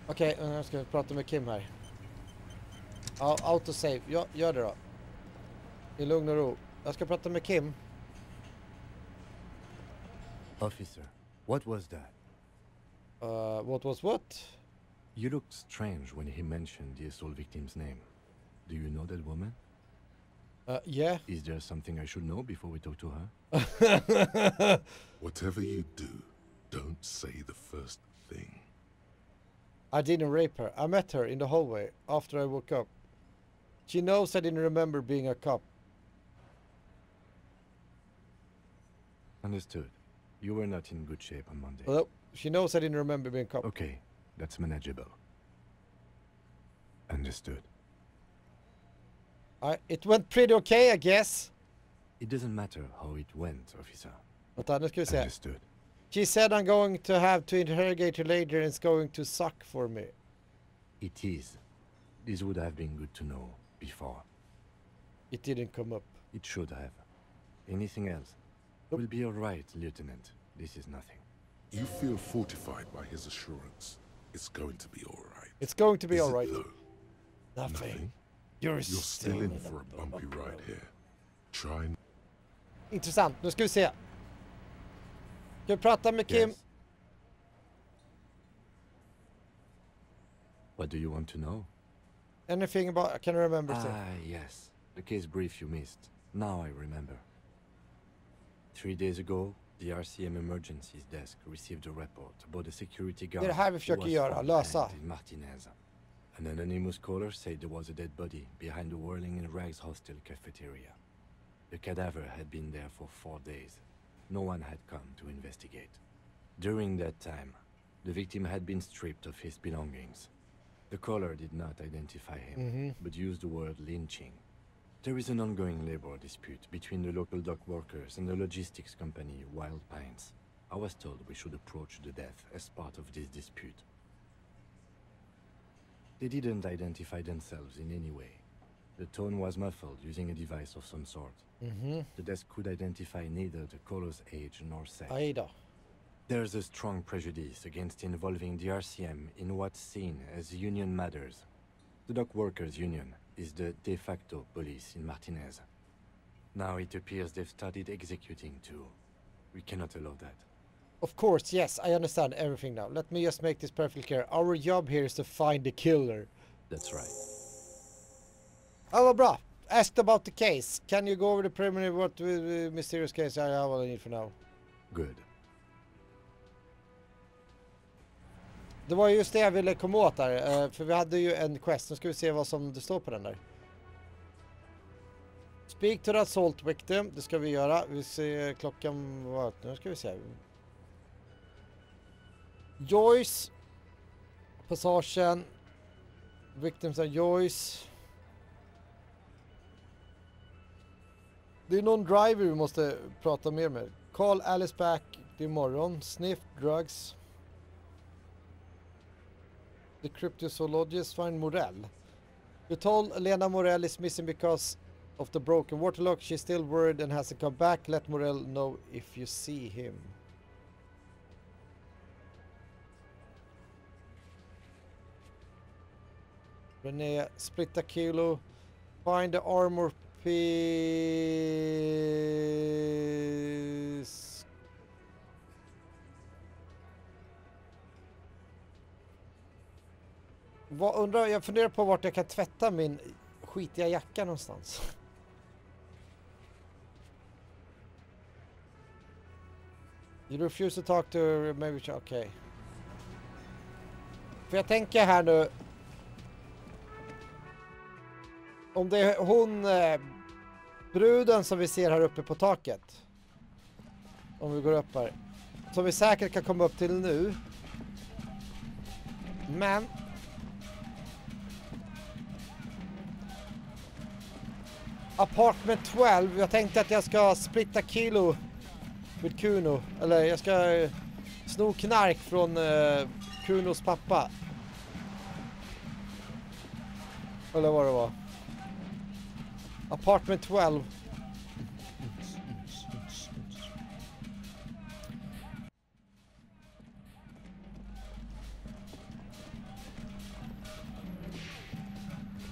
Okej, nu ska vi prata med Kim här. Ja, autosave. Ja, gör det då. I lugn och ro. Jag ska prata med Kim. Officer, what was that? What was what? You looked strange when he mentioned the assault victim's name. Do you know that woman? Yeah. Is there something I should know before we talk to her? Whatever you do, don't say the first thing. I didn't rape her. I met her in the hallway after I woke up. She knows I didn't remember being a cop. Understood. You were not in good shape on Monday. Well, she knows I didn't remember being a cop. Okay, that's manageable. Understood. It went pretty okay, I guess. It doesn't matter how it went, officer. Vänta, nu ska vi se. Understood. She said I'm going to have to interrogate her later and it's going to suck for me. It is. This would have been good to know before. It didn't come up. It should have. Anything else? Nope. We'll be all right, Lieutenant. This is nothing. You feel fortified by his assurance. It's going to be all right. It's going to be Is all it right. though? Nothing. You're still in for a bumpy ride here. Try. Intressant. Nu ska vi se. Ska vi prata med Kim? Yes. What do you want to know? Anything about... I can remember. Yes. The case brief you missed. Now I remember. 3 days ago, the RCM Emergencies Desk received a report about a security guard Det är det här vi who försöker was göra, found lösa. hanged in Martinez. An anonymous caller said there was a dead body behind the Whirling in Rags hostel cafeteria. The cadaver had been there for 4 days. No one had come to investigate. During that time, the victim had been stripped of his belongings. The caller did not identify him, but used the word lynching. There is an ongoing labor dispute between the local dock workers and the logistics company Wild Pines. I was told we should approach the death as part of this dispute. They didn't identify themselves in any way. The tone was muffled using a device of some sort. The desk could identify neither the caller's age nor sex. Aj då. There's a strong prejudice against involving the RCM in what's seen as union matters. The dock workers' union is the de facto police in Martinez. Now it appears they've started executing too. We cannot allow that. Of course, yes, I understand everything now. Let me just make this perfectly clear. Our job here is to find the killer. That's right. Oh, vad bra. Asked about the case. Can you go over the preliminary what mysterious case? I have all I need for now. Good. Det var just det jag ville komma åt där. För vi hade ju en quest. Nu ska vi se vad som det står på den där. Speak to the assault victim. Det ska vi göra. Vi ser klockan. Nu ska vi se. Joyce. Passagen. Victims are Joyce. Det är någon driver vi måste prata mer med. Call Alice back imorgon. Sniff drugs. The cryptozoologist find Morell. We told Lena Morell is missing because of the broken waterlock. She's still worried and hasn't come back. Let Morell know if you see him. Renee, split a kilo. Find the armor piece. Vad undrar, jag funderar på vart jag kan tvätta min skitiga jacka någonstans. You refuse to talk to her, maybe okej. Okay. För jag tänker här nu. Om det är hon bruden som vi ser här uppe på taket. Om vi går upp här. Som vi säkert kan komma upp till nu. Men Apartment 12. Jag tänkte att jag ska splitta kilo med Kuno. Eller jag ska sno knark från Kunos pappa. Eller vad det var. Apartment 12.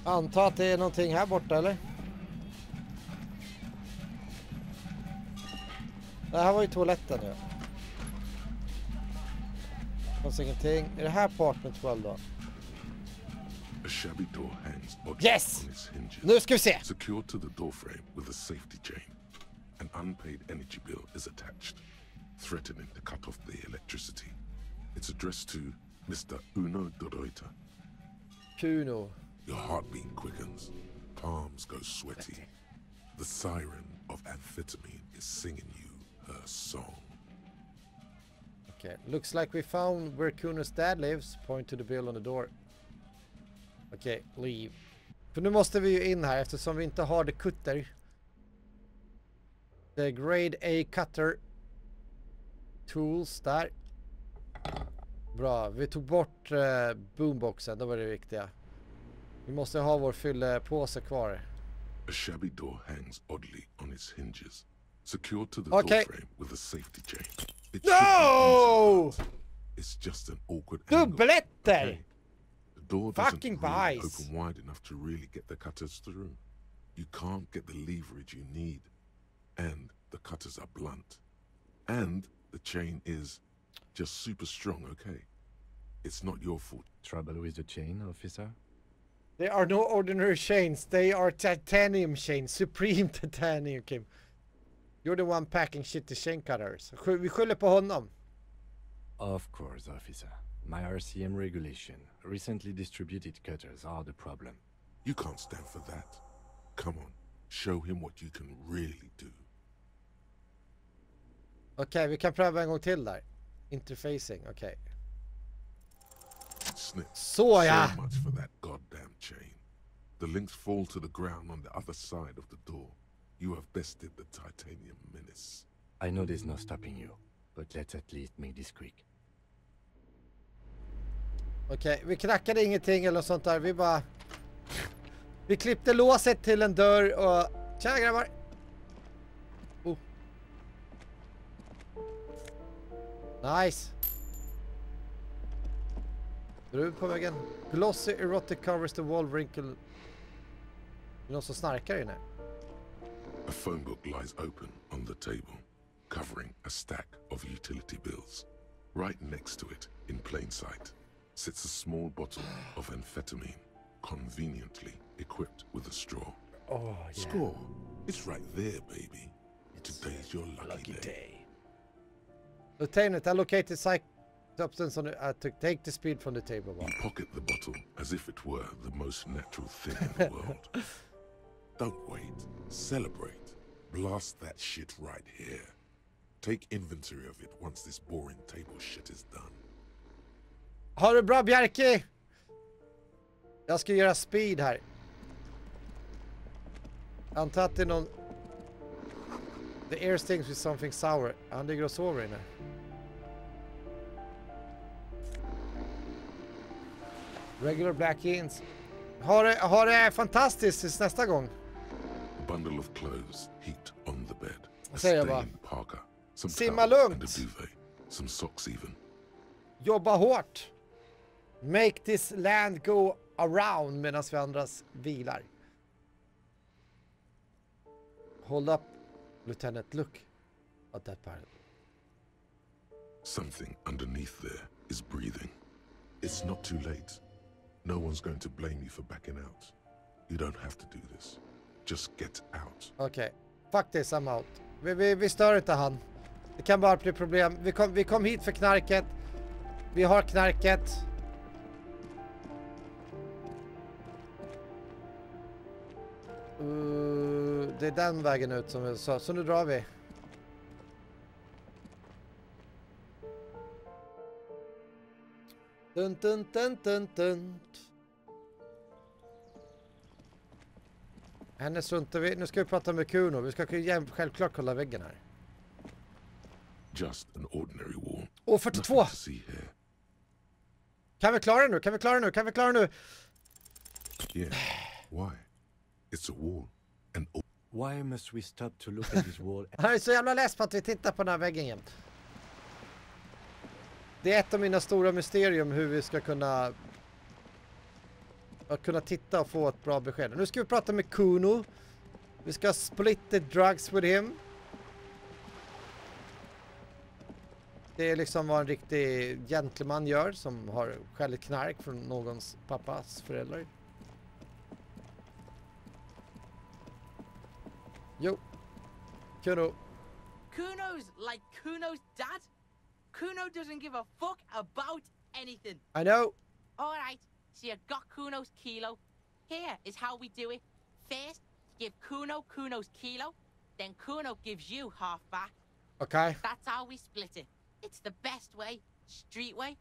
Anta att det är någonting här borta, eller? Det här var ju toaletten nu. Fanns ingenting. Är det här apartment 12 då? A shabby door hangs Yes! on its hinges. Nu ska vi se! Secured to the doorframe with a safety chain. An unpaid energy bill is attached, threatening to cut off the electricity. It's addressed to Mr. Uno Doroita. Kuno. Your heartbeat quickens, palms go sweaty. The siren of amphetamine is singing you her song. Okay, looks like we found where Kuno's dad lives. Point to the bill on the door. Okej, leave. För nu måste vi ju in här eftersom vi inte har the cutter. The grade A cutter. Tools där. Bra, vi tog bort boomboxen, det var det viktiga. Vi måste ha vår fyllepåse kvar. A shabby door hangs oddly on its hinges, secured to the doorframe with a safety chain. It No! It's just an awkward Dubbletter! angle. The door doesn't Fucking really buys. open wide enough to really get the cutters through. You can't get the leverage you need. And the cutters are blunt. And the chain is just super strong, okay? It's not your fault. Trouble with the chain, officer? They are no ordinary chains. They are titanium chains. Supreme titanium, Kim. You're the one packing shit to chain cutters. Vi skyller på honom. Of course, officer. My RCM regulation. Recently distributed cutters are the problem. You can't stand for that. Come on, show him what you can really do. Okej, vi kan pröva en gång till där. Interfacing, okej. Snip. Så ja! So much for that goddamn chain. The links fall to the ground on the other side of the door. You have bested the titanium menace. I know there's no stopping you, but let's at least make this quick. Okej, vi knackade ingenting eller något sånt där. Vi bara... Vi klippte låset till en dörr och... Tjena grabbar! Oh. Nice! Brud på väggen. Glossy erotic covers the wall wrinkle. Det är någon som snarkar inne. A phone book lies open on the table, covering a stack of utility bills. Right next to it, in plain sight, sits a small bottle of amphetamine, conveniently equipped with a straw. Oh, yeah. Straw? It's right there, baby. Today's your lucky day. Lieutenant, allocated psych substance on to take the speed from the table. You pocket the bottle as if it were the most natural thing in the world. Don't wait. Celebrate. Blast that shit right here. Take inventory of it once this boring table shit is done. Har du bra, Bjerke? Jag ska göra speed här. Antar att det är någon... The air stings with something sour. Han ligger och sover inne. Regular black jeans. Har det fantastiskt tills nästa gång. A bundle of clothes heaped on the bed. A Säger jag bara. stained parka. Some Simma towel and a lugnt. duvet. Some socks even. Jobba hårt. Make this land go around medan vi andras vilar. Hold up, Lieutenant. Look at that part. Something underneath there is breathing. It's not too late. No one's going to blame you for backing out. You don't have to do this. Just get out. Okej. Fuck this, I'm out. Vi stör inte han. Det kan bara bli problem. Vi kom hit för knarket. Vi har knarket. Det är den vägen ut som vi sa. Så nu drar vi. Dun, dun, dun, dun, dun. Henne struntar vi. Nu ska vi prata med Kuno. Vi ska självklart kolla väggen här. Just an ordinary wall. Åh, 42! Nothing to see here. Kan vi klara nu? Kan vi klara nu? Kan vi klara nu? Yeah. Why? It's a wall. An Why must we stop to look at this wall? Han är så jävla less på att vi tittar på den här väggen jämt. Det är ett av mina stora mysterium hur vi ska kunna att kunna titta och få ett bra besked. Nu ska vi prata med Kuno. Vi ska split the drugs with him. Det är liksom vad en riktig gentleman gör som har stjält knark från någons pappas föräldrar. Jo. Kuno. Kuno's like Kuno's dad. Kuno doesn't give a fuck about anything. I know. All right, so you got Kuno's kilo. Here is how we do it. First, give Kuno Kuno's kilo. Then Kuno gives you half back. Okay. That's how we split it. It's the best way. Street way.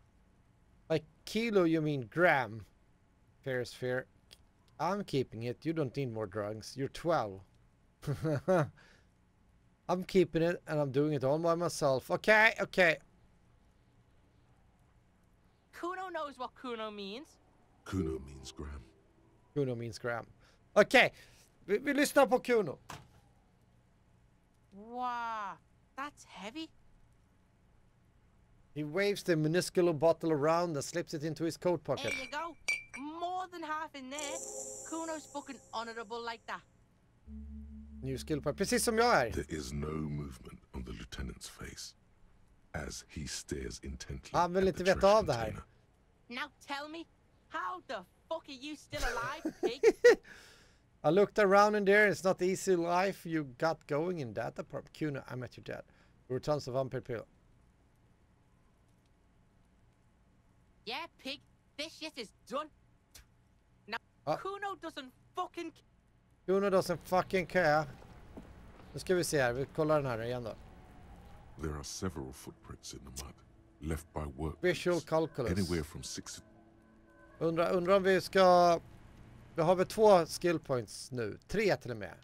Like kilo, you mean gram. Fair is fair. I'm keeping it. You don't need more drugs. You're 12. I'm keeping it and I'm doing it all by myself. Okay, okay. Kuno knows what Kuno means. Kuno means gram. Kuno means gram. Okay. Vi lyssnar på Kuno. Wow, that's heavy. He waves the minuscule bottle around and slips it into his coat pocket. There you go. More than half in there. Kuno's fucking honorable like that. New skill point. Precis som jag är. There is no movement on the lieutenant's face as he stares intently Han vill at inte the veta trash av det här. container. Now tell me, how the fuck are you still alive, pig? I looked around in there. It's not the easy life you got going in that apartment. Kuno, I met your dad. There were tons of unpaid people. Yeah, pig, this shit is done. Now, Ah. Kuno doesn't fucking... Kuno doesn't fucking care. Nu ska vi se här. Vi kollar den här igen då. There are several footprints in the mud left by work Visual boots, calculus. anywhere from 6 to Undrar om vi ska... Vi har väl 2 skill points nu. 3 till och med.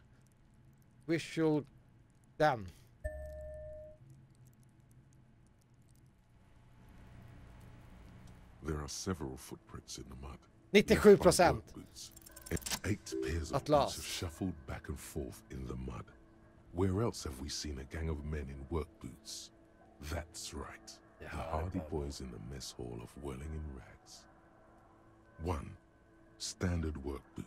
Visual... Damn. There are several footprints in the mud. 97%. Work boots. 8 pairs of At boots last. have shuffled back and forth in the mud. Where else have we seen a gang of men in work boots? That's right. The hardy boys in the mess hall of whirling in rags. 1. Standard work boot.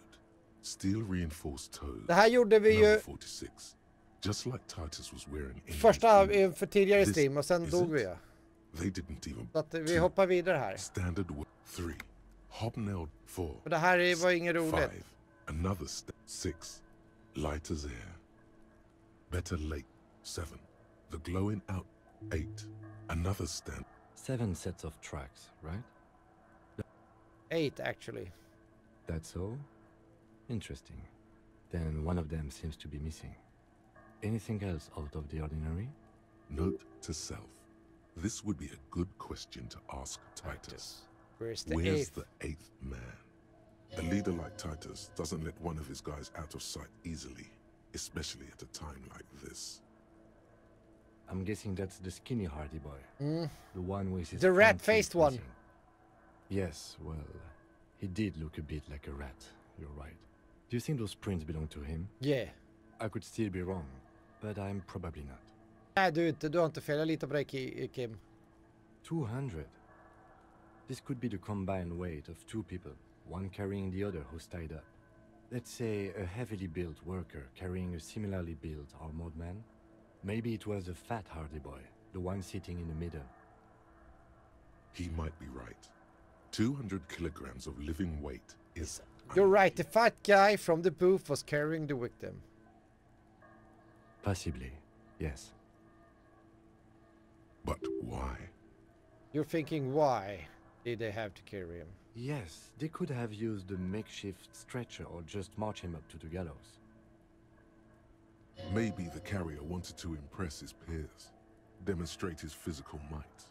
Steel reinforced toes. Det här gjorde vi Number ju 46. Just like Titus was wearing in första his boots. för tidigare This stream och sen is dog it. vi ju. They didn't even. Så att vi 2. hoppar vidare här. Standard work. 3. Hobnailed 4. För det här var inget 5. roligt. Another 6. Light as air. Better late. 7. The glowing out. 8. Another stand. 7 sets of tracks, right? 8 actually. That's all? Interesting. Then one of them seems to be missing. Anything else out of the ordinary? Note to self. This would be a good question to ask Titus. Where's the Where's 8th? the 8th man? A leader like Titus doesn't let one of his guys out of sight easily, especially at a time like this. I'm guessing that's the skinny hardy boy. The one with his The front rat-faced teeth one. missing. Yes, well, he did look a bit like a rat. You're right. Do you think those prints belong to him? Yeah. I could still be wrong, but I'm probably not. Nej, du har inte fel. Jag litar på dig, Kim. 200. This could be the combined weight of 2 people, one carrying the other who's tied up. Let's say a heavily built worker carrying a similarly built armored man. Maybe it was a fat hardy boy, the one sitting in the middle. He might be right. 200 kilograms of living weight is... You're right. The fat guy from the booth was carrying the victim. Possibly, yes. But why? You're thinking, why did they have to carry him? Yes, they could have used a makeshift stretcher or just march him up to the gallows. Maybe the carrier wanted to impress his peers, demonstrate his physical might.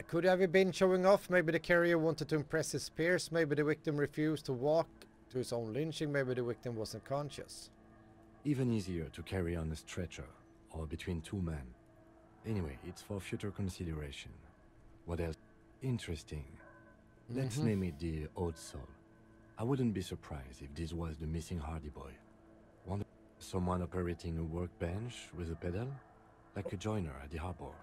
Could have been showing off. Maybe the carrier wanted to impress his peers. Maybe the victim refused to walk to his own lynching. Maybe the victim wasn't conscious. Even easier to carry on a stretcher, or between 2 men. Anyway, it's for future consideration. What else? Interesting. Let's name it the Old Soul. I wouldn't be surprised if this was the missing hardy boy. Wonder someone operating a workbench with a pedal? Like a joiner at the harbor.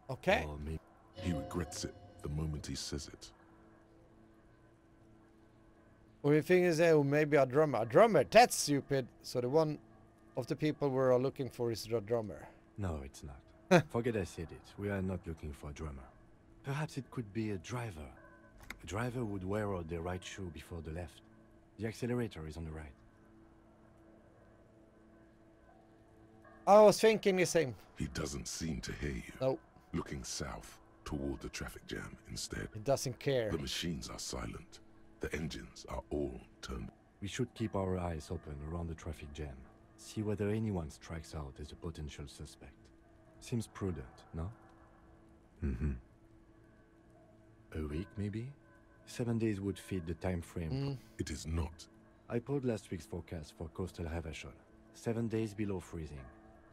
Okay. Or maybe... He regrets it the moment he says it. Or you think is maybe a drummer. A drummer, that's stupid. So the one of the people we're looking for is the drummer. No, it's not. Forget I said it. We are not looking for a drummer. Perhaps it could be a driver. A driver would wear out the right shoe before the left. The accelerator is on the right. I was thinking the same. He doesn't seem to hear you. No, Looking south toward the traffic jam instead. he doesn't care. The machines are silent. The engines are all turned. We should keep our eyes open around the traffic jam. See whether anyone strikes out as a potential suspect. Seems prudent, no? Mm-hmm. A week, maybe? 7 days would fit the time frame. It is not. I pulled last week's forecast for coastal Havashol. 7 days below freezing.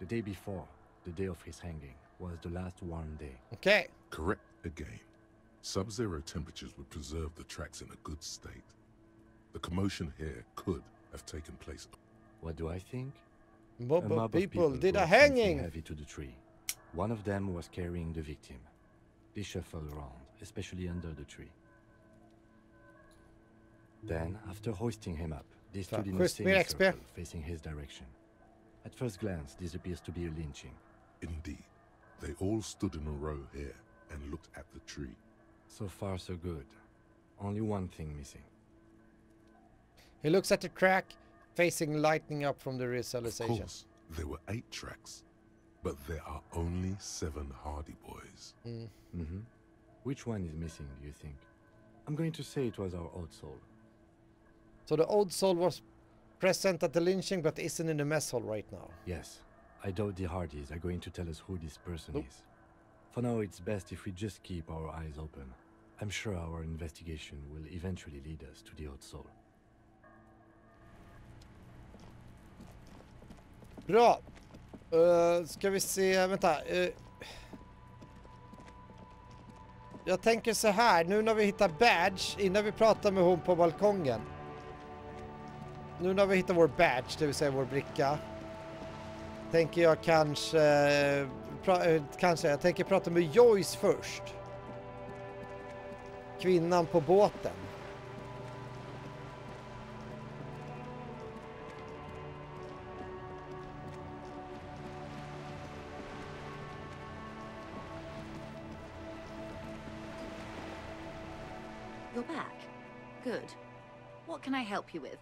The day before, the day of his hanging, was the last warm day. Okay. Correct again. Sub-zero temperatures would preserve the tracks in a good state. The commotion here could have taken place. What do I think? Mob of people did a brought something hanging. heavy to the tree. One of them was carrying the victim. They shuffled around, especially under the tree. Then, after hoisting him up, they stood in a semicircle facing his direction. At first glance, this appears to be a lynching. Indeed. They all stood in a row here and looked at the tree. So far, so good. Only one thing missing. He looks at the track, facing lightning up from the Of realization. course, there were 8 tracks, but there are only 7 Hardy Boys. Mm-hmm. Which one is missing, do you think? I'm going to say it was our old soul. So the old soul was present at the lynching, but isn't in the mess hall right now. Yes. I doubt the Hardys are going to tell us who this person Nope. is. For now, it's best if we just keep our eyes open. I'm sure our investigation will eventually lead us to the old soul. Bra. Ska vi se, vänta. Jag tänker så här, nu när vi hittar badge, innan vi pratar med hon på balkongen. Nu när vi hittar vår badge, det vill säga vår bricka. Tänker jag kanske jag tänker prata med Joyce först. Kvinnan på båten. You're back. Good. What can I help you with?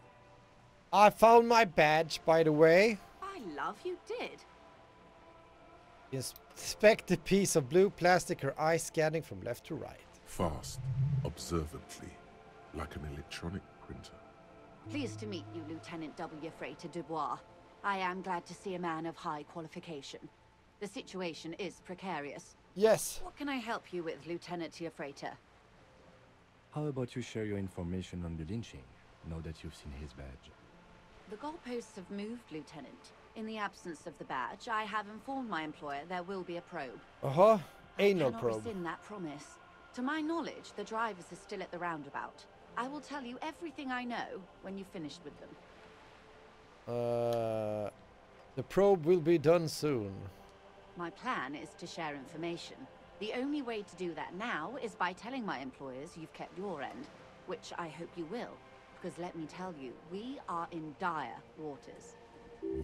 I found my badge, by the way. I love you did. Inspect the piece of blue plastic, her eye scanning from left to right. Fast, observantly, like an electronic printer. Pleased to meet you, Lieutenant W. Freighter Dubois. I am glad to see a man of high qualification. The situation is precarious. Yes. What can I help you with, Lieutenant Freighter? How about you share your information on the lynching, now that you've seen his badge? The goalposts have moved, Lieutenant. In the absence of the badge, I have informed my employer there will be a probe. Anal I cannot probe. rescind that promise. To my knowledge, the drivers are still at the roundabout. I will tell you everything I know when you've finished with them. The probe will be done soon. My plan is to share information. The only way to do that now is by telling my employers you've kept your end, which I hope you will, because let me tell you, we are in dire waters.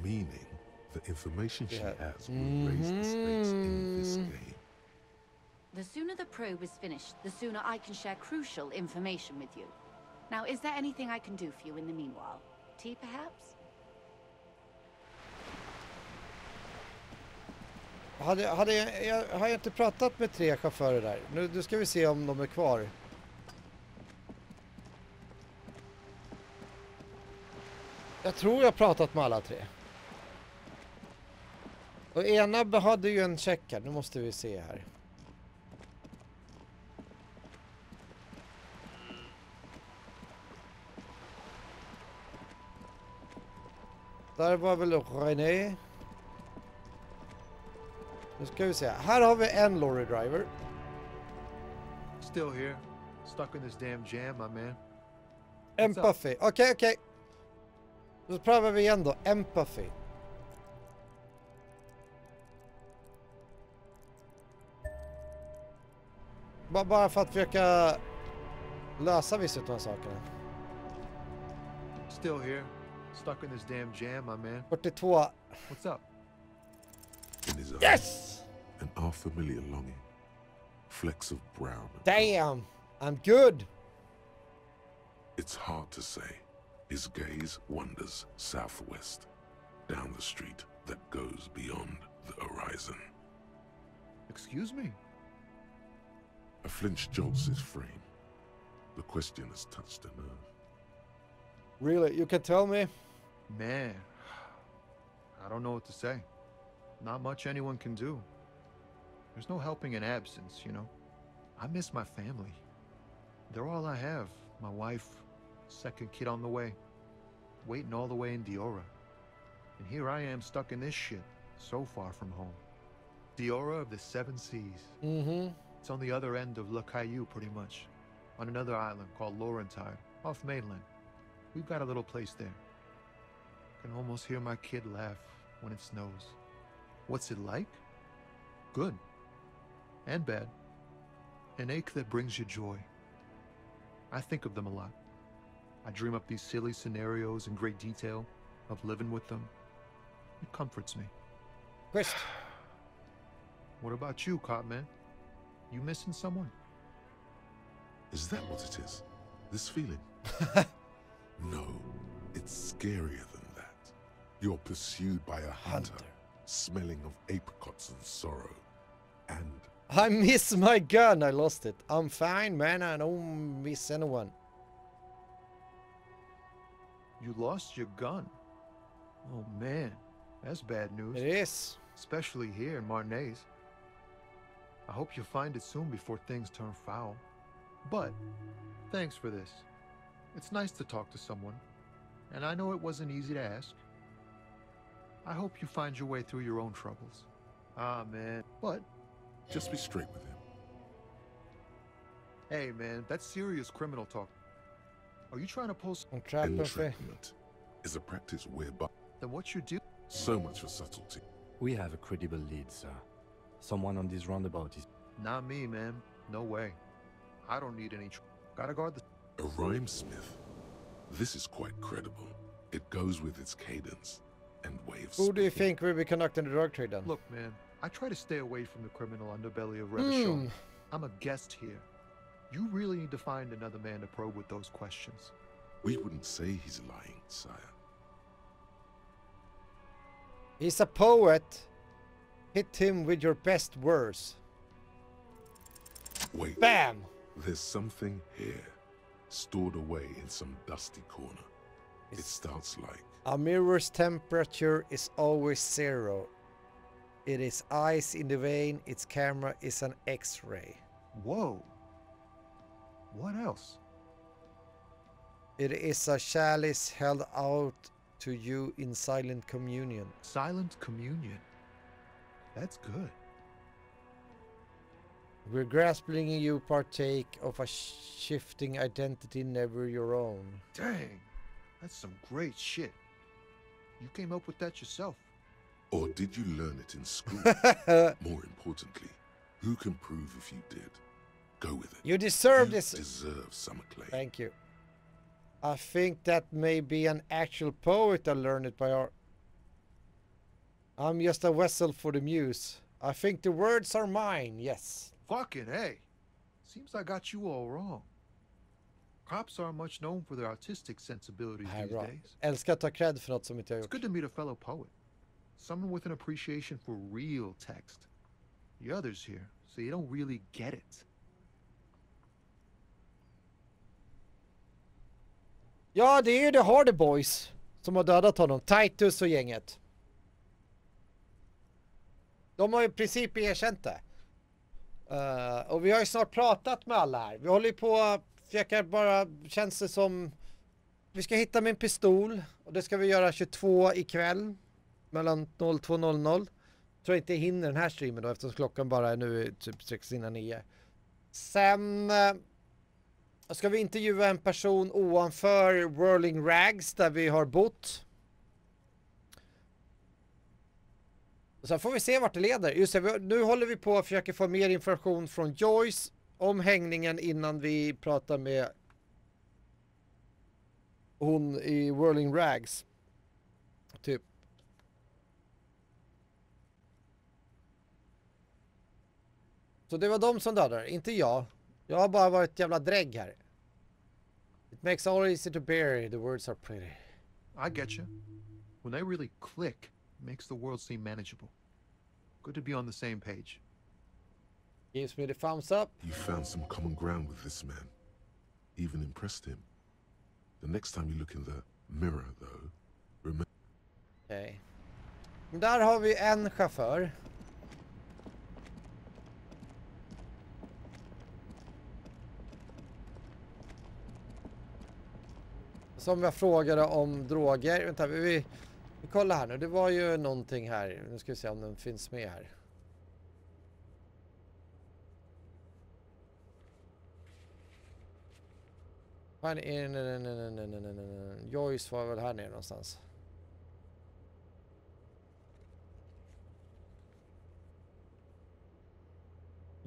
Meaning, the information she Yeah. has will raise the stakes in this game. The sooner the probe is finished, the sooner I can share crucial information with you. Now, is there anything I can do for you in the meanwhile? Tea, perhaps? Jag har inte pratat med 3 chaufförer där. Nu ska vi se om de är kvar. Jag tror jag har pratat med alla 3. Och ena hade ju en check här. Nu måste vi se här. Där var väl René. Nu ska vi se. Här har vi en lorry driver. Still here. Stuck in this damn jam, my man. Empathy. Okej. Då prövar vi igen då. Empathy. Bara för att försöka lösa vissa av de här sakerna. Still here. Stuck in this damn jam, my man. 42. What's up? In his eyes, Yes! an unfamiliar longing. Flecks of brown. and Damn! I'm good! It's hard to say. His gaze wanders southwest, down the street that goes beyond the horizon. Excuse me? A flinch jolts his frame. The question has touched a nerve. Really? You can tell me? Man, I don't know what to say. Not much anyone can do. There's no helping in absence, you know. I miss my family. They're all I have. My wife, second kid on the way, waiting all the way in Diora. And here I am stuck in this shit, so far from home. Diora of the Seven Seas. Mm-hmm. It's on the other end of Le Caillou, pretty much. On another island called Laurentide, off mainland. We've got a little place there. Can almost hear my kid laugh when it snows. What's it like? Good. And bad. An ache that brings you joy. I think of them a lot. I dream up these silly scenarios in great detail of living with them. It comforts me. Quest. What about you, Cop Man? You missing someone? Is that what it is? This feeling? No, it's scarier than that. You're pursued by a hunter, smelling of apricots and sorrow. And I miss my gun. I lost it. I'm fine, man. I don't miss anyone. You lost your gun. Oh man, that's bad news. It is. Especially here in Marnay's. I hope you find it soon before things turn foul. But thanks for this. It's nice to talk to someone. And I know it wasn't easy to ask. I hope you find your way through your own troubles. Ah, man. But just be straight with him. hey, man, that's serious criminal talk. Are you trying to pull Entrapment is a practice whereby then what you do? so much for subtlety. We have a credible lead, sir. Someone on this roundabout is... Not me, man. No way. I don't need any gotta guard the... A rhymesmith. This is quite credible. It goes with its cadence and way of Who do you speaking. think will be conducting the drug trade then? Look, man, I try to stay away from the criminal underbelly of Revachol. I'm a guest here. You really need to find another man to probe with those questions. We wouldn't say he's lying, sire. He's a poet. Hit him with your best words. Wait. Bam! There's something here, stored away in some dusty corner. It starts like... A mirror's temperature is always 0. It is ice in the vein. Its camera is an X-ray. Whoa. What else? It is a chalice held out to you in silent communion. Silent communion. That's good. We're grasping you partake of a shifting identity never your own. Dang. That's some great shit. You came up with that yourself. Or did you learn it in school? More importantly, who can prove if you did? Go with it. You deserve You this. deserve some acclaim. Thank you. I think that may be an actual poet. I learned it by art. I'm just a vessel for the muse. I think the words are mine, yes. Fucking hey. Seems I got you all wrong. Cops aren't much known for their artistic sensibilities Nej, these bra. days. Älskar att ta cred för något som inte jag It's gjort. good to meet a fellow poet. Someone with an appreciation for real text. The others here, so you don't really get it. Ja, det är ju The Hardy Boys som har dödat honom. Titus och gänget. De har ju i princip erkänt det. Och vi har ju snart pratat med alla här. Vi håller ju på, försöker bara, känns det som, vi ska hitta min pistol. Och det ska vi göra 22 ikväll. Mellan 02:00. Tror inte jag hinner den här streamen då, eftersom klockan bara är nu typ strax innan 9. Sen ska vi intervjua en person ovanför Whirling Rags där vi har bott. Och sen får vi se vart det leder. Just det, nu håller vi på att försöka få mer information från Joyce om hängningen innan vi pratar med hon i Whirling Rags. Typ. Så det var de som dödade, inte jag. Jag har bara varit ett jävla drägg här. It makes all easy to bear, the words are pretty. I get you. When they really click, it makes the world seem manageable. Good to be on the same page. Gives me the thumbs up. You found some common ground with this man. Even impressed him. The next time you look in the mirror, though, remember... Okej. Där har vi en chaufför. Som jag frågade om droger. Vänta, vi kollar här nu. Det var ju någonting här. Nu ska vi se om den finns med här. Joyce var väl här nere någonstans.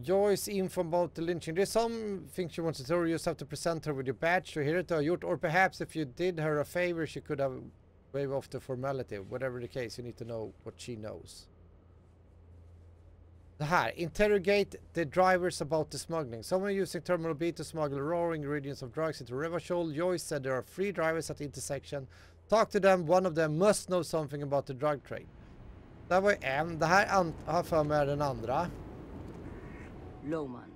Joyce info about the lynching. There's some things she wants to tell you. You just have to present her with your badge to hear it or perhaps if you did her a favor she could have waived off the formality. Whatever the case, you need to know what she knows. Det här. Interrogate the drivers about the smuggling. Someone using Terminal B to smuggle raw ingredients of drugs into Revachol. Joyce said there are 3 drivers at the intersection. Talk to them. One of them must know something about the drug trade. Det var en. Det här har för mig den andra. Lowman,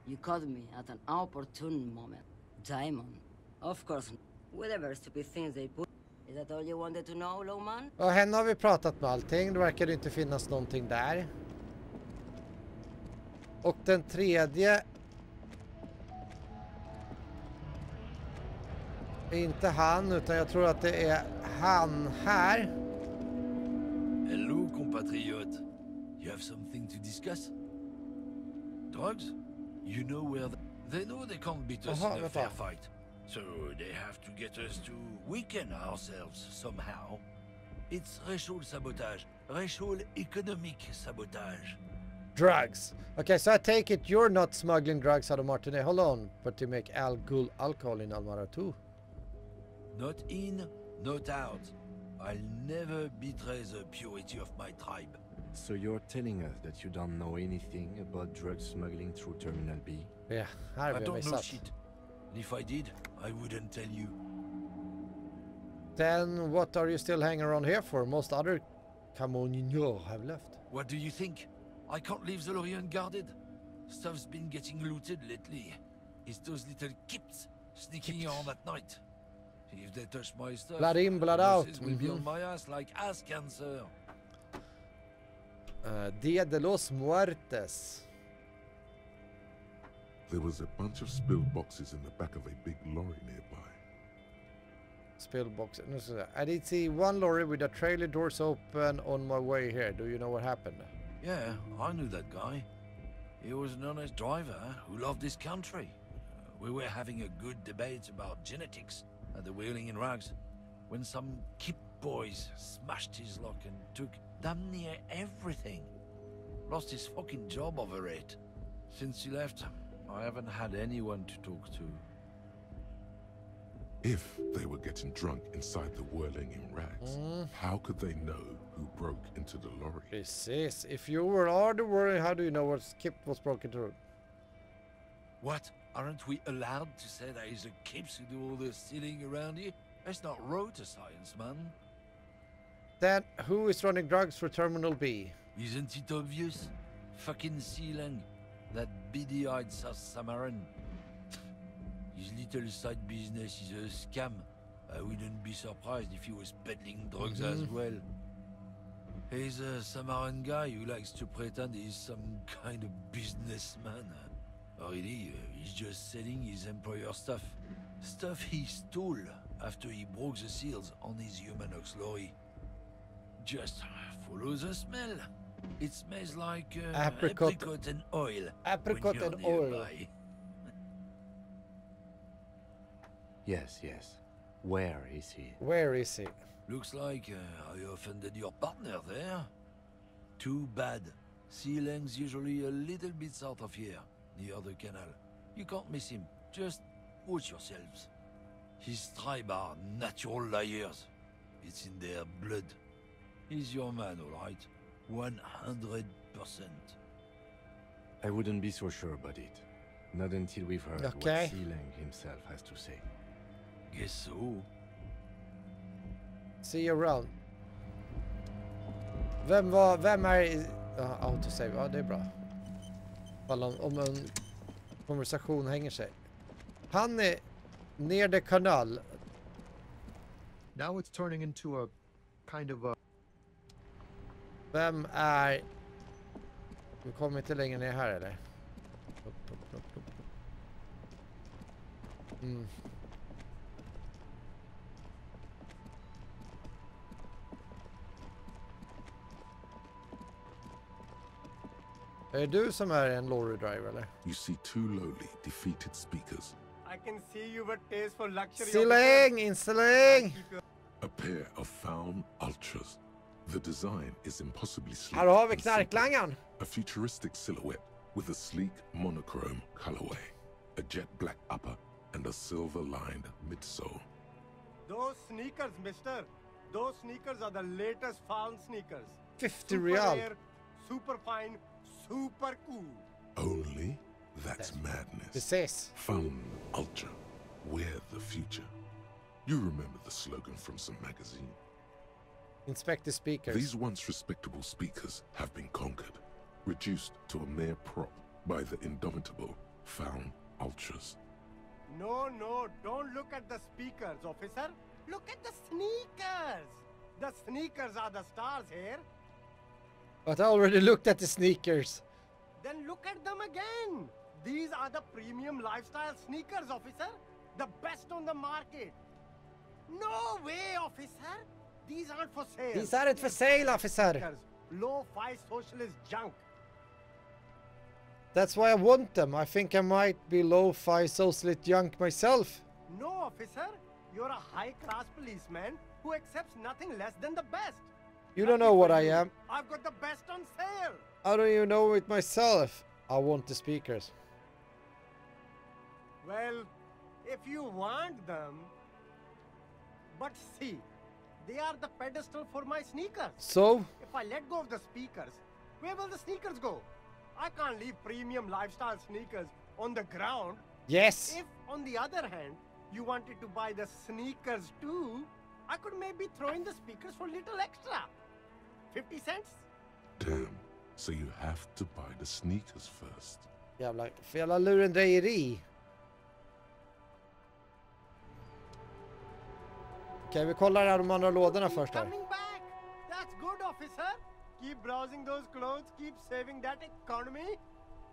you caught me at an opportune moment. Diamond, of course, whatever stupid things they put. Is that all you wanted to know, Lowman? Och henne har vi pratat med allting. Det verkar inte finnas någonting där. Och den tredje är inte han, utan jag tror att det är han här. Hello, compatriot. You have something to discuss? Drugs? You know where they know they can't beat us in a fair fight. So they have to get us to weaken ourselves somehow. It's racial sabotage. Racial economic sabotage. Drugs. Okay, so I take it you're not smuggling drugs out of Martinique. Hold on. But you make alcohol in Almara too? Not in, not out. I'll never betray the purity of my tribe. So you're telling us that you don't know anything about drug smuggling through Terminal B? Yeah, I don't know shit. If I did, I wouldn't tell you. Then what are you still hanging around here for? Most other Camonignos have left. What do you think? I can't leave the lorry unguarded. Stuff's been getting looted lately. It's those little kips sneaking around at night. If they touch my stuff, blood in, blood out. Will be on my ass like ass cancer. Dia de los Muertes. There was a bunch of spilled boxes in the back of a big lorry nearby. Spilled boxes. I did see one lorry with the trailer doors open on my way here. Do you know what happened? Yeah, I knew that guy. He was an honest driver who loved his country. We were having a good debate about genetics at the Wheeling in Rags when some kip boys smashed his lock and took damn near everything. Lost his fucking job over it. Since he left, I haven't had anyone to talk to. If they were getting drunk inside the Whirling in Rags, how could they know who broke into the lorry? Precis. If you were all the worry, how do you know what skip was broken through? What? Aren't we allowed to say that it's the kips who do all the stealing around here? That's not road to science, man. Then who is running drugs for Terminal B? Isn't it obvious? Fucking Sealang. That beady-eyed South Samaran. His little side business is a scam. I wouldn't be surprised if he was peddling drugs as well. He's a Samaran guy who likes to pretend he's some kind of businessman. Really, he's just selling his employer stuff. Stuff he stole after he broke the seals on his Humanox lorry. Just follow the smell. It smells like apricot and oil. Apricot and oil. Yes, yes. Where is he? Where is he? Looks like I offended your partner there. Too bad. Sealang's usually a little bit south of here, near the canal. You can't miss him. Just watch yourselves. His tribe are natural liars. It's in their blood. He's your man, all right? 100%. I wouldn't be so sure about it. Not until we've heard what Sealang himself has to say. Guess so. See you around. Vem är autosave? Ja, det är bra. Om en konversation hänger sig. Han är ner det kanal. Now it's turning into a kind of a... Vem är... Vi kommer inte längre ner här, eller? Upp. Mm. Är det du som är en lorry driver, eller? You see two lowly, defeated speakers. I can see you with taste for luxury. Inställning! A pair of found ultras. The design is impossibly sleek. Här har vi and simple. knarklangaren. A futuristic silhouette with a sleek monochrome colorway, a jet black upper, and a silver-lined midsole. Those sneakers, mister. Those sneakers are the latest found sneakers. 50 real. Rare, super fine, super cool. Only that's madness. Precis. Found ultra. We're the future. You remember the slogan from some magazine. Inspect the speakers. These once respectable speakers have been conquered, reduced to a mere prop by the indomitable found ultras. No, don't look at the speakers, officer. Look at the sneakers. The sneakers are the stars here. But I already looked at the sneakers. Then look at them again. These are the premium lifestyle sneakers, officer. The best on the market. No way, officer. These aren't for sale. These aren't for sale, officer. Low-fi socialist junk. That's why I want them. I think I might be low-fi socialist junk myself. No, officer. You're a high-class policeman who accepts nothing less than the best. You don't know what I am. I've got the best on sale. I don't even know it myself. I want the speakers. Well, if you want them... But see, they are the pedestal for my sneakers. So? If I let go of the speakers, where will the sneakers go? I can't leave premium lifestyle sneakers on the ground. Yes. If, on the other hand, you wanted to buy the sneakers too, I could maybe throw in the speakers for a little extra. 50 cents? Damn. So you have to buy the sneakers first. Jävla lurendrejeri. Okej, vi kollar de andra lådorna först här. Coming back. That's good, officer. Keep browsing those clothes, keep saving that economy.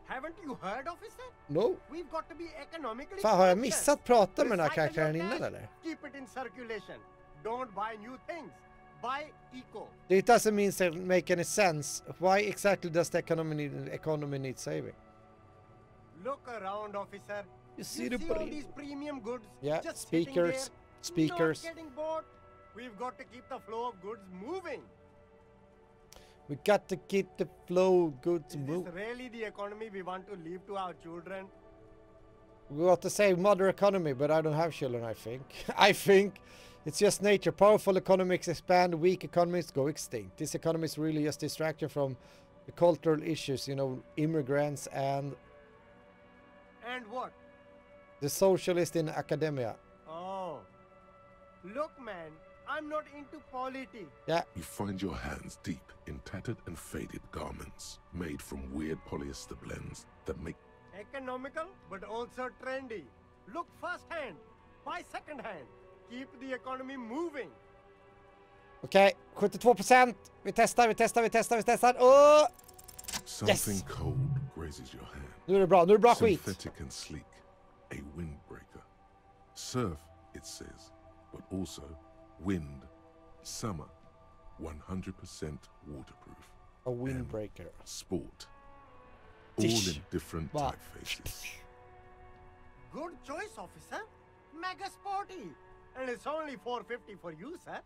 Haven't you heard, officer? No. We've got to be economically Fan, har jag conscious. missat prata med den här Recycle your karaktären innan, cash. eller? Keep it in circulation. Don't buy new things. Buy eco. It doesn't make any sense. Why exactly does the economy need saving? Look around, officer. You see all these premium goods? Yeah, just speakers. Speakers. Not getting bored. We've got to keep the flow of goods moving. We got to keep the flow of goods Is moving. this really the economy we want to leave to our children? We got to save mother economy, but I don't have children, I think. I think it's just nature. Powerful economies expand, weak economies go extinct. This economy is really just distraction from the cultural issues, you know, immigrants and... And what? The socialist in academia. Oh. Look, man, I'm not into politics. Yeah. You find your hands deep in tattered and faded garments made from weird polyester blends that make Economical, but also trendy. Look first hand, buy second hand. Keep the economy moving. Okej, 72%. Vi testar. Åh! something cold grazes your hand. Nu är det bra skit. Synthetic and sleek, a windbreaker. Surf, it says, but also wind, summer, 100% waterproof. A windbreaker. Sport. All in different typefaces. Good choice, officer. Mega sporty. And it's only $4.50 for you, sir.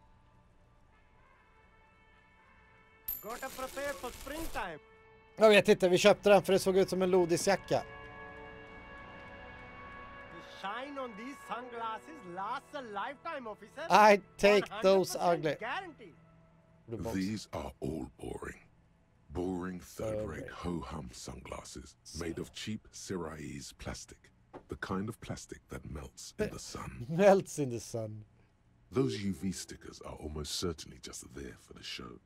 Gotta prepare for springtime. Jag vet inte, vi köpte den för det såg ut som en lodisjacka. The shine on these sunglasses lasts a lifetime, officer. I take those 100% ugly. Guaranteed. These are all boring. Boring third-rate ho-hum sunglasses made of cheap Syrahese plastic. The kind of plastic that melts in the sun. Melts in the sun. Those UV stickers are almost certainly just there for the show.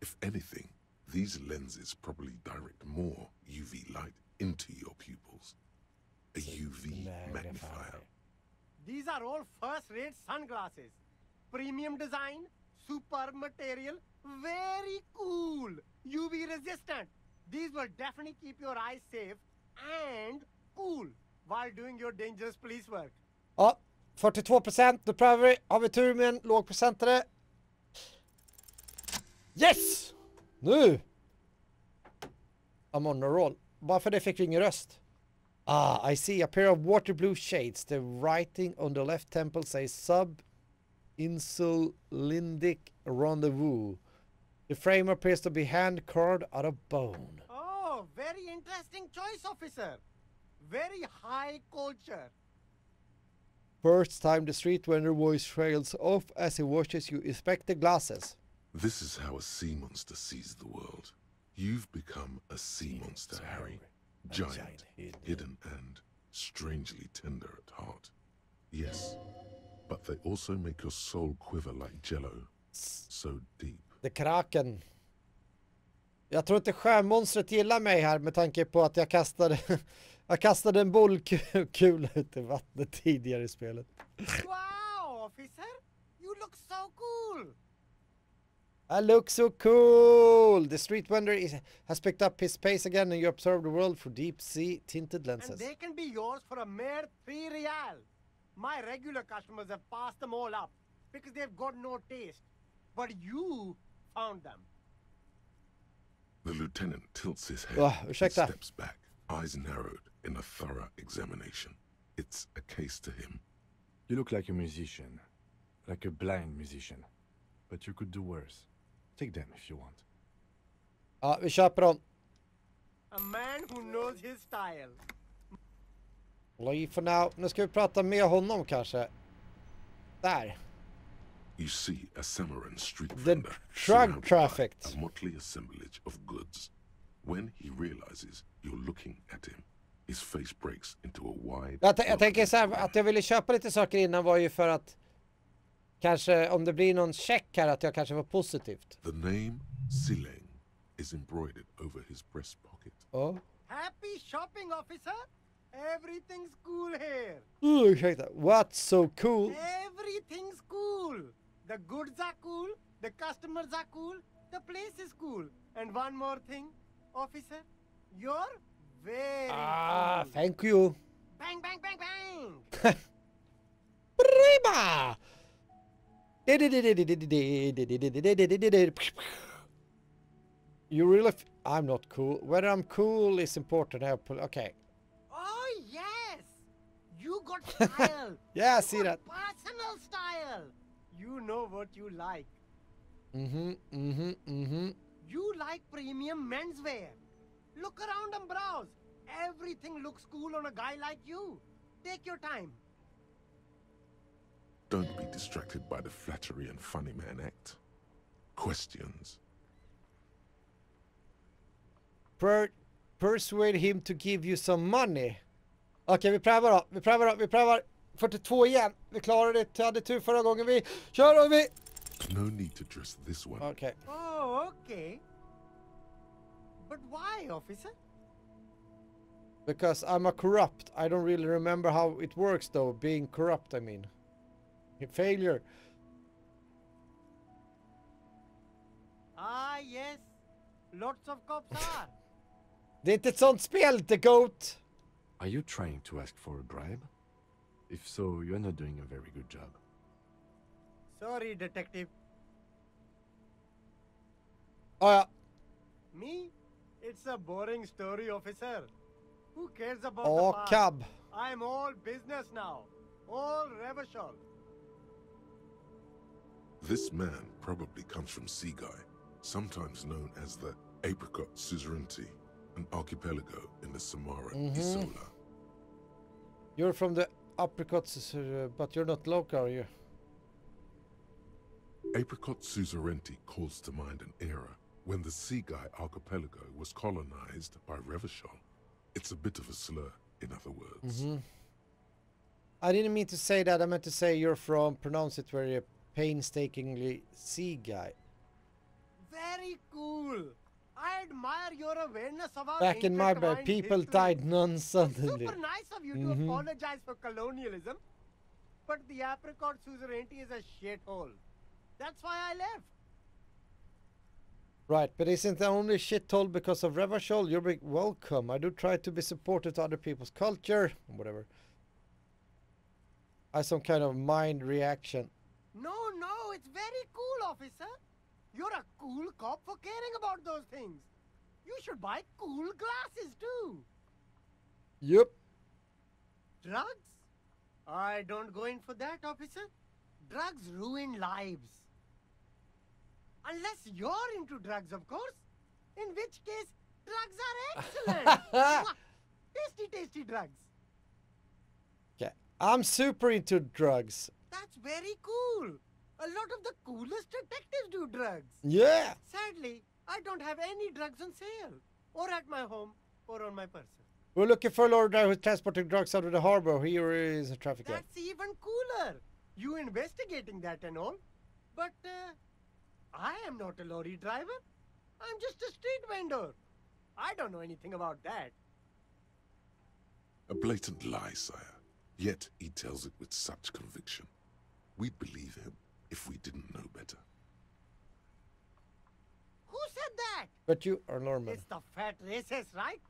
If anything, these lenses probably direct more UV light into your pupils. A UV magnifier. These are all first-rate sunglasses. Premium design, superb material, very cool, UV resistant. These will definitely keep your eyes safe and cool while doing your dangerous police work. Ja, 42%. Då prövar vi. Har vi tur med en lågprocentare? Yes! Nu! I'm on a roll. Bara för det fick vi ingen röst. Ah, I see a pair of water blue shades. The writing on the left temple says sub-insulindic rendezvous. The frame appears to be hand-carved out of bone. Oh, very interesting choice, officer. Very high culture. First time the street vendor voice trails off as he watches you inspect the glasses. This is how a sea monster sees the world. You've become a sea monster, Harry. Giant, hidden, and strangely tender at heart. Yes, but they also make your soul quiver like jello. So deep. The Kraken. Jag tror inte sjömonstret gillar mig här med tanke på att jag kastade en bollkula ut i vattnet tidigare i spelet. Wow, officer! You look so cool! I look so cool! The street vendor has picked up his pace again and you observe the world through deep sea tinted lenses. And they can be yours for a mere 3 real. My regular customers have passed them all up because they've got no taste. But you found them. The lieutenant tilts his head and steps back, eyes narrowed in a thorough examination. It's a case to him. You look like a musician. Like a blind musician. But you could do worse. Take them if you want. Ja, vi köper dem. A man who knows his style. Leave for now. Nu ska vi prata med honom kanske. Där. You see a Samaran street The vendor drug trafficked. a motley assemblage of goods. When he realizes you're looking at him, his face breaks into a wide... Jag tänker så här, att jag ville köpa lite saker innan var ju för att kanske om det blir någon check här att jag kanske var positivt. The name Sileng is embroidered over his breast pocket. Oh. Happy shopping, officer! Everything's cool here. Ursäkta, what's so cool? Everything's cool. The goods are cool, the customers are cool, the place is cool. And one more thing, officer, you're very cool. Thank you. Bang, bang, bang, bang. Prima! You really... I'm not cool. Whether I'm cool is important. Okay. Oh, yes! You got style. Yeah, I see that. Personal style. You know what you like. You like premium menswear. Look around and browse. Everything looks cool on a guy like you. Take your time. Don't be distracted by the flattery and funny man act. Questions. Persuade him to give you some money. Okej, vi prövar. 42 igen. Vi klarade det. Jag hade tur förra gången. Vi kör och vi... No need to dress this one. Okay. Oh, okay. But why, officer? Because I'm a corrupt. I don't really remember how it works though. Being corrupt, I mean. Failure. Ah, yes. Lots of cops are. Det är inte ett sånt spel, The Goat. Are you trying to ask for a bribe? If so, you're not doing a very good job. Sorry, detective. Oh, ja. Me? It's a boring story, officer. Who cares about Oh, the past? cab. I'm all business now. All reversion. This man probably comes from Seaguy, sometimes known as the Apricot Suzerainty, an archipelago in the Samara Isola. You're from the apricots, but you're not local, are you? Apricot suzerainty calls to mind an era when the Seaguy archipelago was colonized by Revachol. It's a bit of a slur, in other words. I didn't mean to say that. I meant to say you're from, pronounce it very painstakingly, Seaguy. Very cool. I admire your awareness of our Back in my intertwined bed, people history. died non-suddenly. Super nice of you to apologize for colonialism, but the apricot suzerainty is a shithole. That's why I left. Right, but isn't the only shithole because of Revachol? You're welcome. I do try to be supportive to other people's culture, whatever. I have some kind of mind reaction. No, it's very cool, officer. You're a cool cop for caring about those things. You should buy cool glasses too. Yep. Drugs? I don't go in for that, officer. Drugs ruin lives. Unless you're into drugs, of course. In which case, drugs are excellent. Mwah! Tasty drugs. Okay. I'm super into drugs. That's very cool. A lot of the coolest detectives do drugs. Yeah. Sadly, I don't have any drugs on sale. Or at my home, or on my person. We're looking for a lorry driver who's transporting drugs out of the harbor. Here is a traffic jam. That's even cooler. You investigating that and all. But, I am not a lorry driver. I'm just a street vendor. I don't know anything about that. A blatant lie, sire. Yet he tells it with such conviction. We'd believe him if we didn't know better. Who said that? But you are Norman. It's the fat racist, right?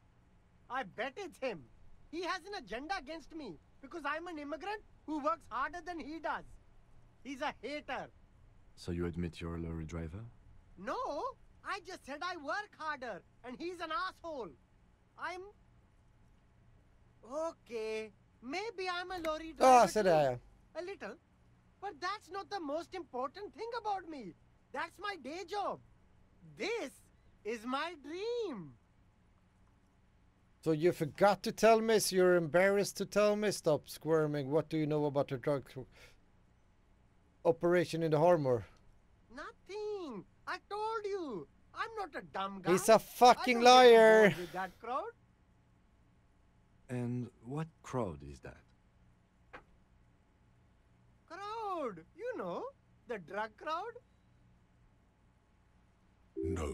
I bet it's him. He has an agenda against me because I'm an immigrant who works harder than he does. He's a hater. So you admit you're a lorry driver? No, I just said I work harder and he's an asshole. Okay, maybe I'm a lorry driver. Så där, ja. A little. But that's not the most important thing about me. That's my day job. This is my dream. So you forgot to tell me, so you're embarrassed to tell me? Stop squirming. What do you know about the drug operation in the harbor? Nothing. I told you. I'm not a dumb guy. He's a fucking I don't get liar. involved with that crowd. And what crowd is that? Crowd. You know, the drug crowd. No,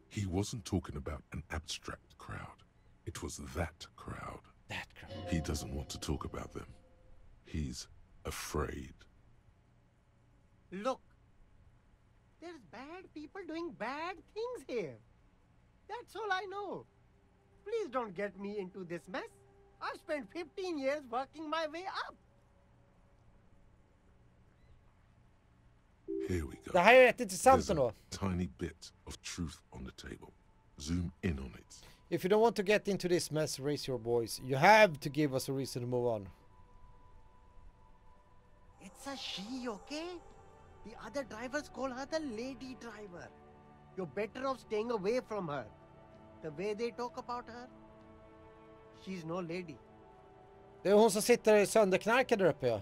he wasn't talking about an abstract crowd. It was that crowd. That crowd. He doesn't want to talk about them. He's afraid. Look, there's bad people doing bad things here. That's all I know. Please don't get me into this mess. I've spent 15 years working my way up. Here we go. Det här är rätt intressant There's ändå. a tiny bit of truth on the table. Zoom in on it. If you don't want to get into this mess, raise your voice. You have to give us a reason to move on. It's a she, okay? The other drivers call her the lady driver. You're better off staying away from her. The way they talk about her, she's no lady. Det är hon som sitter sönderknarkad där uppe, ja.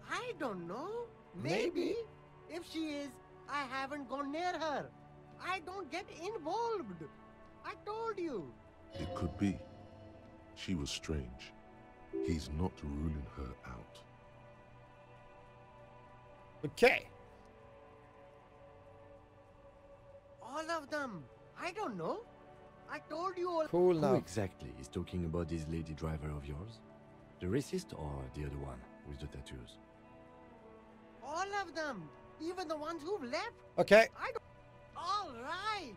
I don't know. Maybe. If she is, I haven't gone near her. I don't get involved. I told you. It could be. She was strange. He's not ruling her out. Okay. All of them. I don't know. I told you all. Cool Who now. exactly is talking about this lady driver of yours? The racist or the other one with the tattoos? All of them. Even the ones who've left. Okay. I don't. All right.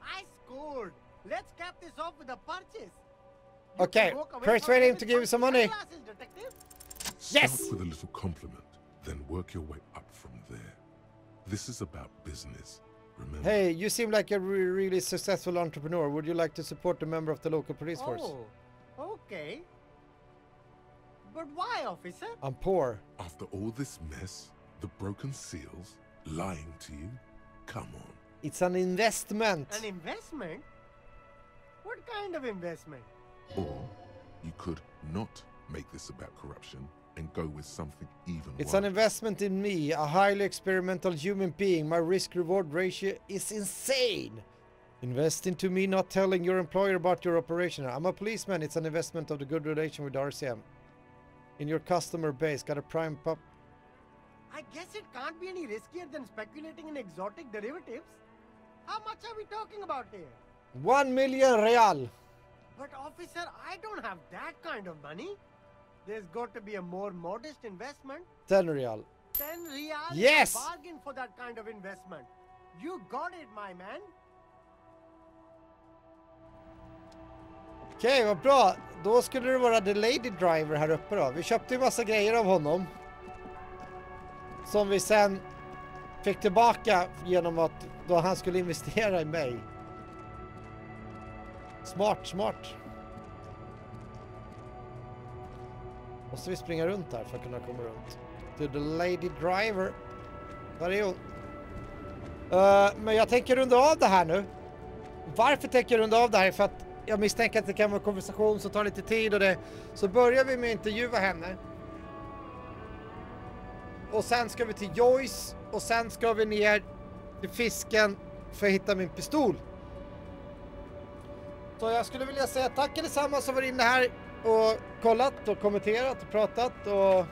I scored. Let's cap this off with a purchase. You Okay, can walk away persuade from him to give you with some money. sunglasses, detective. Yes! Start with a little compliment, then work your way up from there. This is about business, remember? Hey, you seem like a really successful entrepreneur. Would you like to support a member of the local police force? Oh, okay. But why, officer? I'm poor. After all this mess, the broken seals, lying to you, come on. It's an investment. An investment? What kind of investment. Or you could not make this about corruption and go with something even It's worse. an investment in me, a highly experimental human being. My risk-reward ratio is insane. Invest into me not telling your employer about your operation. I'm a policeman. It's an investment of the good relation with RCM. In your customer base, got a prime pup. I guess it can't be any riskier than speculating in exotic derivatives. How much are we talking about here? 1 million real. But officer, I don't have that kind of money. There's got to be a more modest investment. 10 real. 10 real Yes! is a bargain for that kind of investment. You got it, my man. Okej, vad bra. Då skulle det vara the lady driver här uppe då. Vi köpte ju massa grejer av honom. Som vi sen fick tillbaka genom att då han skulle investera i mig. Smart, smart. Måste vi springa runt här för att kunna komma runt. To the lady driver. Där är hon. Men jag tänker runda av det här nu. Varför tänker jag runda av det här? För att jag misstänker att det kan vara en konversation som tar lite tid och det. Så börjar vi med att intervjua henne. Och sen ska vi till Joyce. Och sen ska vi ner till fisken för att hitta min pistol. Så jag skulle vilja säga tack allesammans som var inne här och kollat och kommenterat och pratat och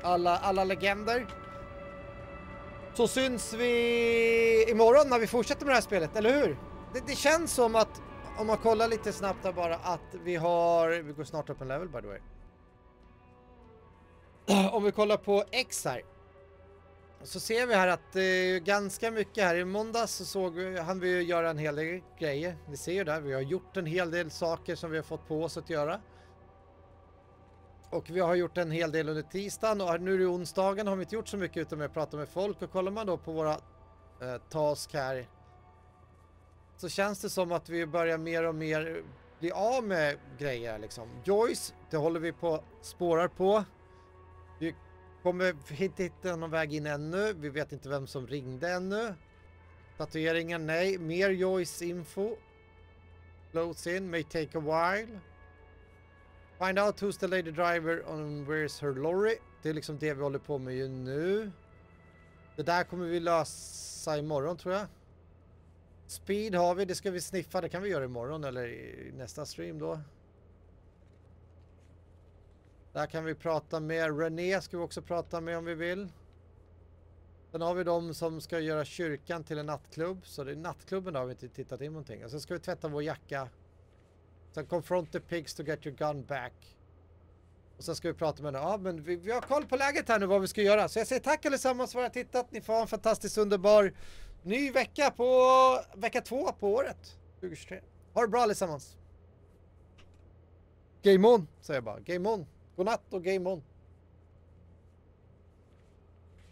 alla legender. Så syns vi imorgon när vi fortsätter med det här spelet, eller hur? Det känns som att om man kollar lite snabbt där bara att vi går snart upp en level by the way. Om vi kollar på X här så ser vi här att det är ganska mycket här. I måndags så han vi göra en hel del grejer. Ni ser ju där, vi har gjort en hel del saker som vi har fått på oss att göra. Och vi har gjort en hel del under tisdagen och nu är onsdagen har vi inte gjort så mycket utan att prata med folk. Och kollar man då på våra task här så känns det som att vi börjar mer och mer bli av med grejer liksom. Joyce, det håller vi på spårar på. Vi kommer inte hitta någon väg in ännu. Vi vet inte vem som ringde ännu. Tatueringen, nej. Mer Joyce info. Close in, may take a while. Find out who's the lady driver and where's her lorry. Det är liksom det vi håller på med ju nu. Det där kommer vi lösa imorgon tror jag. Speed har vi, det ska vi sniffa. Det kan vi göra imorgon eller i nästa stream då. Där kan vi prata med René, ska vi också prata med om vi vill. Sen har vi de som ska göra kyrkan till en nattklubb. Så det är nattklubben har vi inte tittat in någonting. Och sen ska vi tvätta vår jacka. Sen confront the pigs to get your gun back. Och sen ska vi prata med henne. Ja men vi har koll på läget här nu vad vi ska göra. Så jag säger tack allesammans för att ni har tittat. Ni får ha en fantastiskt underbar ny vecka på vecka 2 på året 2023. Ha det bra allesammans. Game on säger jag bara. Game on. Godnatt och game on.